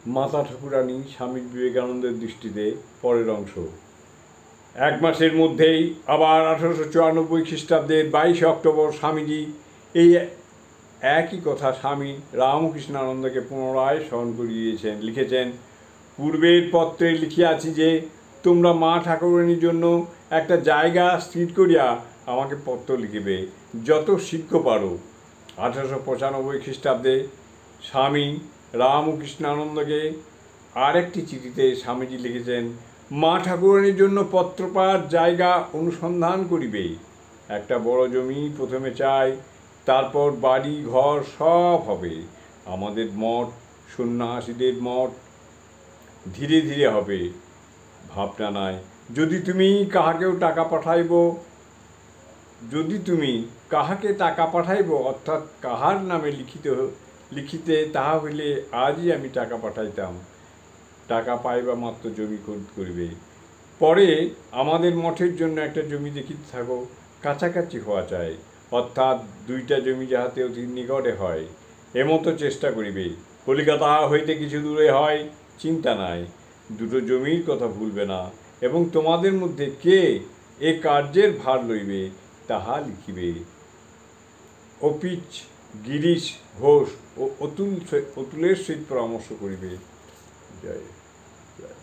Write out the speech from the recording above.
মাতা ঠাকুরানী স্বামী বিবেকানন্দের দৃষ্টিতে পরের অংশ। এক মাসের মধ্যেই আবার 1894 খ্রিস্টাব্দের 22 অক্টোবর স্বামীজি এই একই কথা স্বামী রামকৃষ্ণানন্দকে পুনরায় স্মরণ করিয়েছেন। লিখেছেন, পূর্বের পত্রে লিখিয়াছি যে তোমরা মা ঠাকুরানীর জন্য একটা জায়গা স্থির করিয়া আমাকে পত্র লিখিবে, যত শীঘ্র পারো। 1895 খ্রিস্টাব্দে স্বামী রামকৃষ্ণানন্দকে আরেকটি চিঠিতে স্বামীজি লিখেছেন, মা ঠাকুরানীর জন্য পত্র পাওয়ার জায়গা অনুসন্ধান করিবে। একটা বড় জমি প্রথমে চাই, তারপর বাড়ি ঘর সব হবে। আমাদের মঠ, সন্ন্যাসীদের মঠ ধীরে ধীরে হবে, ভাবনা নাই। যদি তুমি কাহাকে টাকা পাঠাইব অর্থাৎ কাহার নামে লিখিতে, তাহা হইলে আজই আমি টাকা পাঠাইতাম। টাকা পাইবা মাত্র জমি খরিদ করিবে। পরে আমাদের মঠের জন্য একটা জমি দেখিতে থাকো, কাছাকাছি হওয়া চাই, অর্থাৎ দুইটা জমি যাহাতে অতি নিকটে হয়, এমতো চেষ্টা করিবে। কলিকাতা হইতে কিছু দূরে হয়, চিন্তা নাই। দুটো জমির কথা ভুলবে না, এবং তোমাদের মধ্যে কে এ কার্যের ভার লইবে তাহা লিখিবে। অপিচ গিরিশ ঘোষ ও অতুলের সহিত পরামর্শ করিবে। জয় জয়।